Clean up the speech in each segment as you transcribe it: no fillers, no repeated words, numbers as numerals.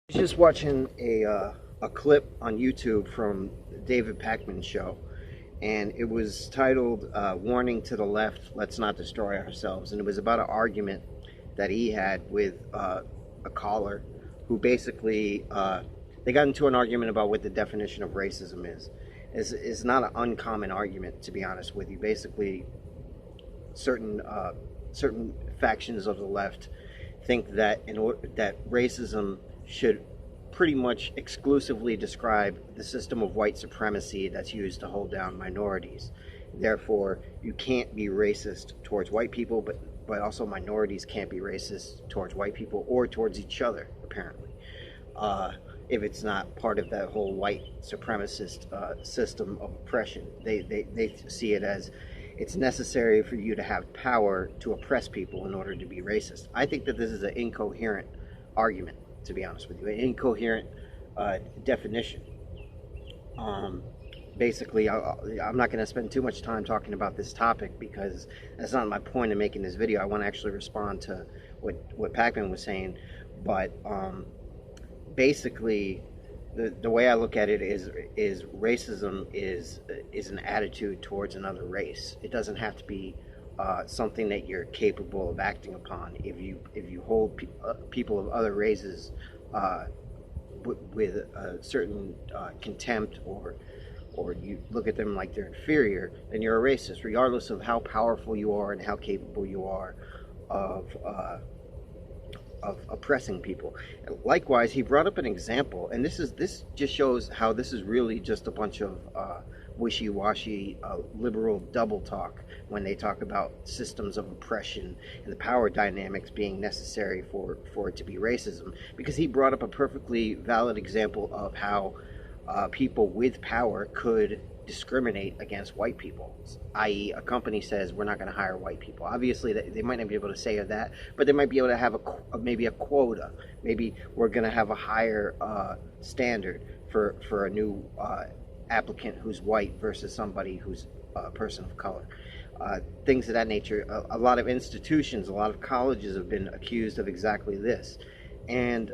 Just watching a clip on YouTube from David Pakman's show, and it was titled "Warning to the Left: Let's Not Destroy Ourselves," and it was about an argument that he had with a caller who basically they got into an argument about what the definition of racism is. Is not an uncommon argument, to be honest with you. Basically, certain factions of the left think that that racism should pretty much exclusively describe the system of white supremacy that's used to hold down minorities. Therefore, you can't be racist towards white people, but also minorities can't be racist towards white people or towards each other, apparently. If it's not part of that whole white supremacist system of oppression, they see it as it's necessary for you to have power to oppress people in order to be racist. I think that this is an incoherent argument, to be honest with you, an incoherent definition. Basically, I'm not going to spend too much time talking about this topic because that's not my point in making this video. I want to actually respond to what Pakman was saying, but basically, the way I look at it is racism is an attitude towards another race. It doesn't have to be something that you're capable of acting upon. If you hold people of other races with a certain contempt, or you look at them like they're inferior, then you're a racist, regardless of how powerful you are and how capable you are of oppressing people. Likewise, he brought up an example, and this just shows how this is really just a bunch of wishy-washy liberal double talk when they talk about systems of oppression and the power dynamics being necessary for it to be racism. Because he brought up a perfectly valid example of how people with power could discriminate against white people, i.e. a company says we're not going to hire white people. Obviously they might not be able to say that, but they might be able to have maybe a quota. Maybe we're going to have a higher standard for a new applicant who's white versus somebody who's a person of color. Things of that nature. A lot of institutions, a lot of colleges have been accused of exactly this, and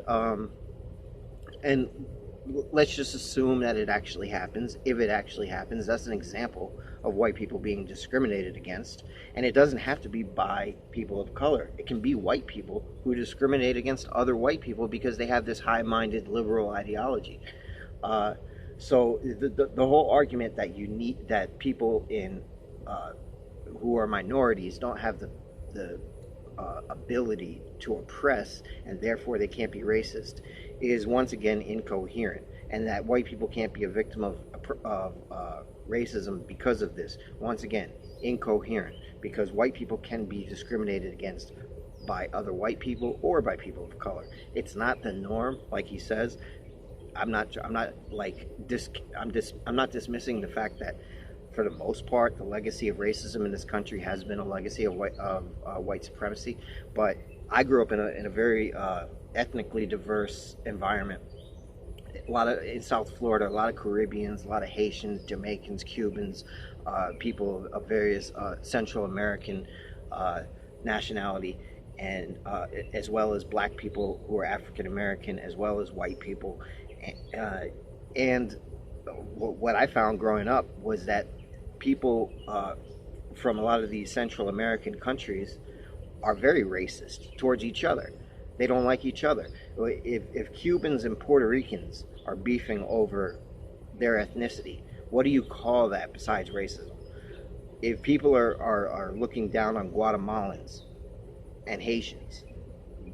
let's just assume that it actually happens. If it actually happens, that's an example of white people being discriminated against. And it doesn't have to be by people of color. It can be white people who discriminate against other white people because they have this high-minded liberal ideology. So the whole argument that people in who are minorities don't have the ability to oppress, and therefore they can't be racist, is once again incoherent, and that white people can't be a victim of racism because of this, once again incoherent, because white people can be discriminated against by other white people or by people of color. It's not the norm, like he says. I'm not dismissing the fact that for the most part, the legacy of racism in this country has been a legacy of white supremacy. But I grew up in a very ethnically diverse environment. In South Florida, a lot of Caribbeans, a lot of Haitians, Jamaicans, Cubans, people of various Central American nationality, and as well as black people who are African American, as well as white people. And what I found growing up was that people from a lot of these Central American countries are very racist towards each other. They don't like each other. If Cubans and Puerto Ricans are beefing over their ethnicity, what do you call that besides racism? If people are looking down on Guatemalans and Haitians,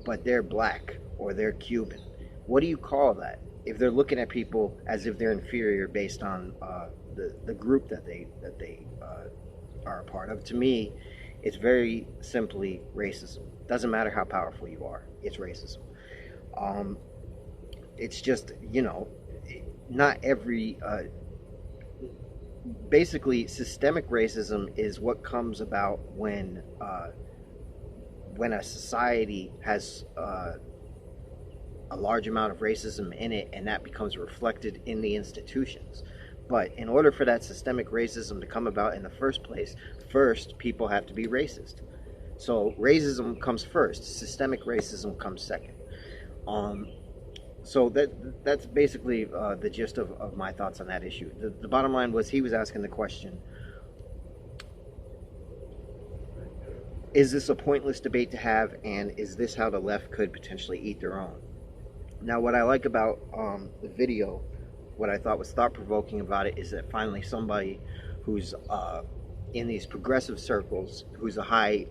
but they're black or they're Cuban, what do you call that? If they're looking at people as if they're inferior based on the group that they are a part of, to me, it's very simply racism. Doesn't matter how powerful you are, it's racism. It's just, not every basically systemic racism is what comes about when a society has a large amount of racism in it, and that becomes reflected in the institutions. But in order for that systemic racism to come about in the first place, first people have to be racist. So racism comes first, systemic racism comes second. So that's basically the gist of my thoughts on that issue. The bottom line was he was asking the question: is this a pointless debate to have, and is this how the left could potentially eat their own? Now, what I like about the video, what I thought was thought-provoking about it, is that finally somebody who's in these progressive circles, who's a high,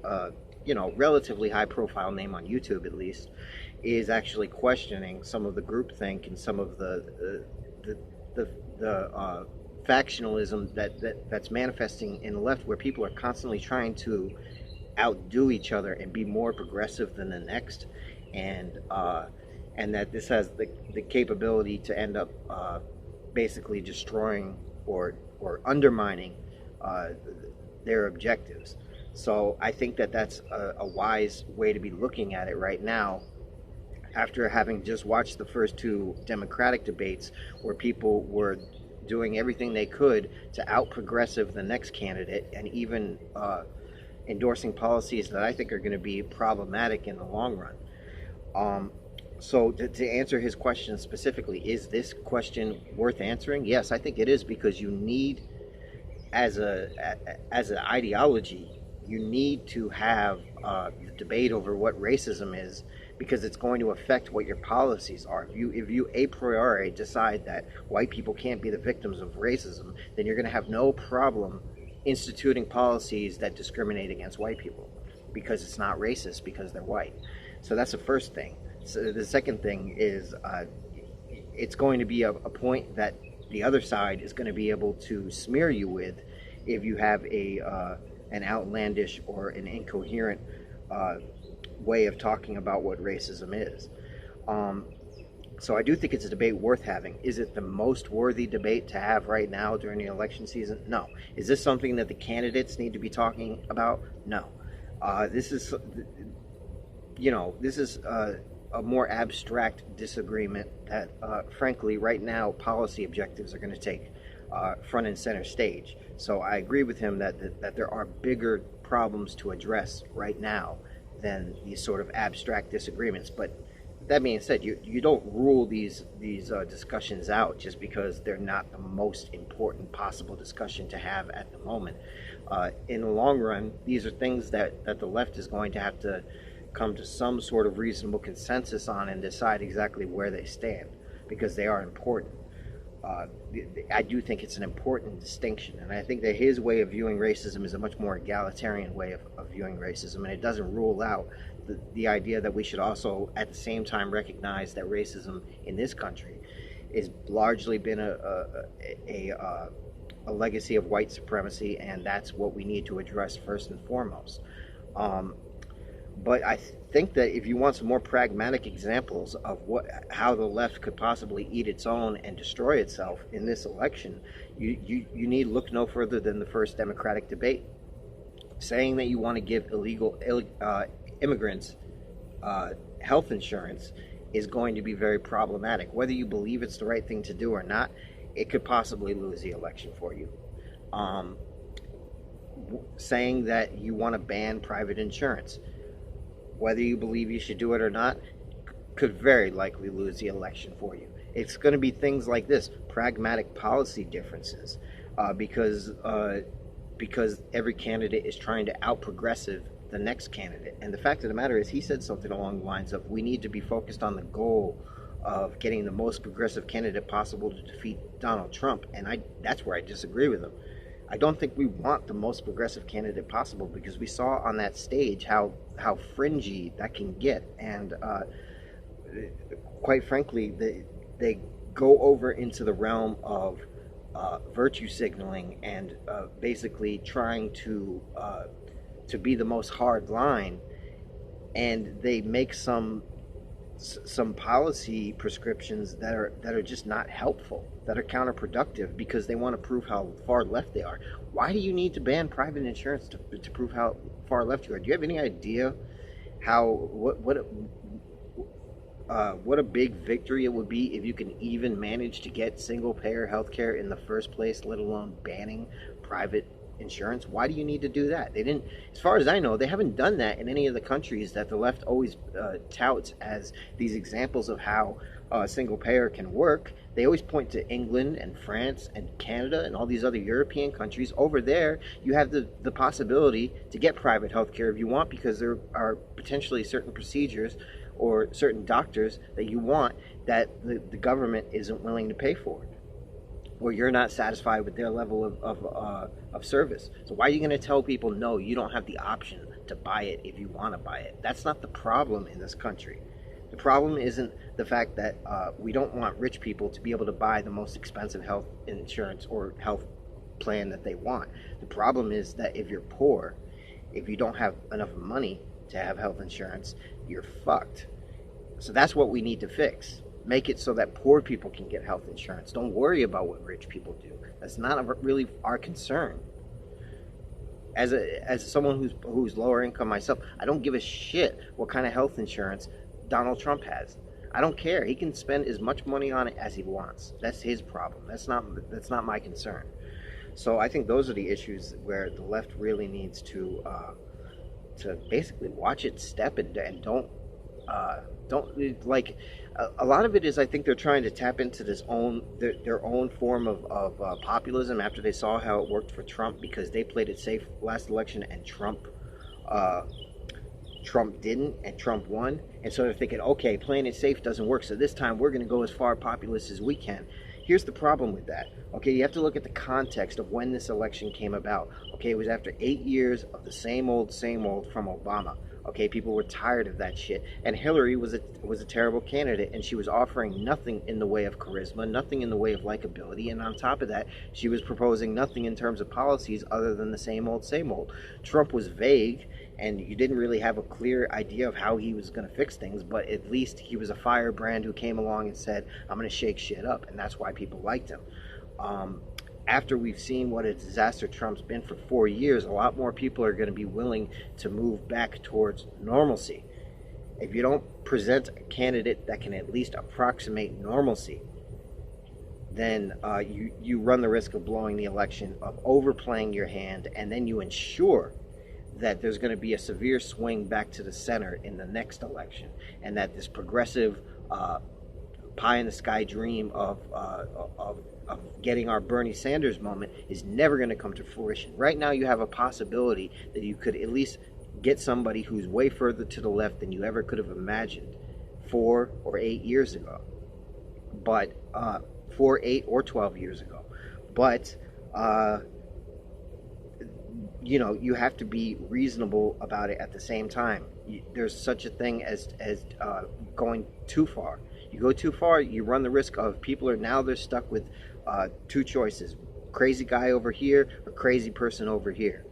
relatively high-profile name on YouTube at least, is actually questioning some of the groupthink and some of the factionalism that's manifesting in the left, where people are constantly trying to outdo each other and be more progressive than the next, and that this has the capability to end up basically destroying or undermining their objectives. So I think that's a wise way to be looking at it right now, after having just watched the first two Democratic debates where people were doing everything they could to out-progressive the next candidate, and even endorsing policies that I think are going to be problematic in the long run. So to answer his question specifically, is this question worth answering? Yes, I think it is, because you need, as an ideology, you need to have the debate over what racism is, because it's going to affect what your policies are. If you a priori decide that white people can't be the victims of racism, then you're going to have no problem instituting policies that discriminate against white people, because it's not racist because they're white. So that's the first thing. So the second thing is it's going to be a point that the other side is going to be able to smear you with if you have an outlandish or an incoherent way of talking about what racism is. So I do think it's a debate worth having. Is it the most worthy debate to have right now during the election season? No. Is this something that the candidates need to be talking about? No. This is a more abstract disagreement that, frankly, right now, policy objectives are going to take front and center stage. So I agree with him that there are bigger problems to address right now than these sort of abstract disagreements. But that being said, you don't rule these discussions out just because they're not the most important possible discussion to have at the moment. In the long run, these are things that the left is going to have to come to some sort of reasonable consensus on and decide exactly where they stand, because they are important. I do think it's an important distinction, and I think that his way of viewing racism is a much more egalitarian way of viewing racism, and it doesn't rule out the idea that we should also at the same time recognize that racism in this country has largely been a legacy of white supremacy, and that's what we need to address first and foremost. But I think that if you want some more pragmatic examples of how the left could possibly eat its own and destroy itself in this election, you need look no further than the first Democratic debate. Saying that you want to give illegal immigrants health insurance is going to be very problematic. Whether you believe it's the right thing to do or not, it could possibly lose the election for you. Saying that you want to ban private insurance, whether you believe you should do it or not, could very likely lose the election for you. It's going to be things like this, pragmatic policy differences, because every candidate is trying to out-progressive the next candidate. And the fact of the matter is, he said something along the lines of, we need to be focused on the goal of getting the most progressive candidate possible to defeat Donald Trump. And that's where I disagree with him. I don't think we want the most progressive candidate possible, because we saw on that stage how fringy that can get, and quite frankly, they go over into the realm of virtue signaling and basically trying to be the most hard line, and they make some policy prescriptions that are just not helpful, that are counterproductive, because they want to prove how far left they are. Why do you need to ban private insurance to prove how far left you are? Do you have any idea what a big victory it would be if you can even manage to get single payer healthcare in the first place, let alone banning private insurance? Why do you need to do that? They didn't, as far as I know, they haven't done that in any of the countries that the left always touts as these examples of how single payer can work, they always point to England and France and Canada and all these other European countries. Over there, you have the possibility to get private health care if you want, because there are potentially certain procedures or certain doctors that you want that the government isn't willing to pay for, or you're not satisfied with their level of service. So why are you going to tell people, no, you don't have the option to buy it if you want to buy it? That's not the problem in this country. The problem isn't the fact that we don't want rich people to be able to buy the most expensive health insurance or health plan that they want. The problem is that if you're poor, if you don't have enough money to have health insurance, you're fucked. So that's what we need to fix. Make it so that poor people can get health insurance. Don't worry about what rich people do. That's not really our concern. As someone who's lower income myself, I don't give a shit what kind of health insurance Donald Trump has. I don't care. He can spend as much money on it as he wants. That's his problem. That's not my concern. So I think those are the issues where the left really needs to basically watch its step and don't like. A lot of it is, I think they're trying to tap into their own form of populism after they saw how it worked for Trump, because they played it safe last election and Trump didn't, and Trump won. And so they're thinking, okay, playing it safe doesn't work, so this time we're going to go as far populist as we can. Here's the problem with that. Okay, you have to look at the context of when this election came about. Okay, it was after 8 years of the same old from Obama. Okay, people were tired of that shit. And Hillary was a terrible candidate, and she was offering nothing in the way of charisma, nothing in the way of likability, and on top of that, she was proposing nothing in terms of policies other than the same old. Trump was vague, and you didn't really have a clear idea of how he was going to fix things, but at least he was a firebrand who came along and said, I'm going to shake shit up, and that's why people liked him. After we've seen what a disaster Trump's been for 4 years, a lot more people are going to be willing to move back towards normalcy. If you don't present a candidate that can at least approximate normalcy, then you run the risk of blowing the election, of overplaying your hand, and then you ensure that there's going to be a severe swing back to the center in the next election, and that this progressive pie-in-the-sky dream of getting our Bernie Sanders moment is never going to come to fruition. Right now you have a possibility that you could at least get somebody who's way further to the left than you ever could have imagined 4 or 8 years ago. But 4, 8, or 12 years ago. But you have to be reasonable about it at the same time. There's such a thing as going too far. You go too far, you run the risk of they're stuck with two choices: crazy guy over here or crazy person over here.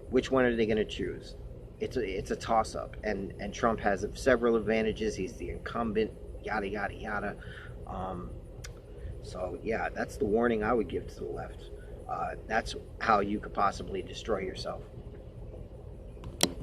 Which one are they going to choose? It's a toss-up, and Trump has several advantages. He's the incumbent, yada yada yada. So yeah, that's the warning I would give to the left. That's how you could possibly destroy yourself.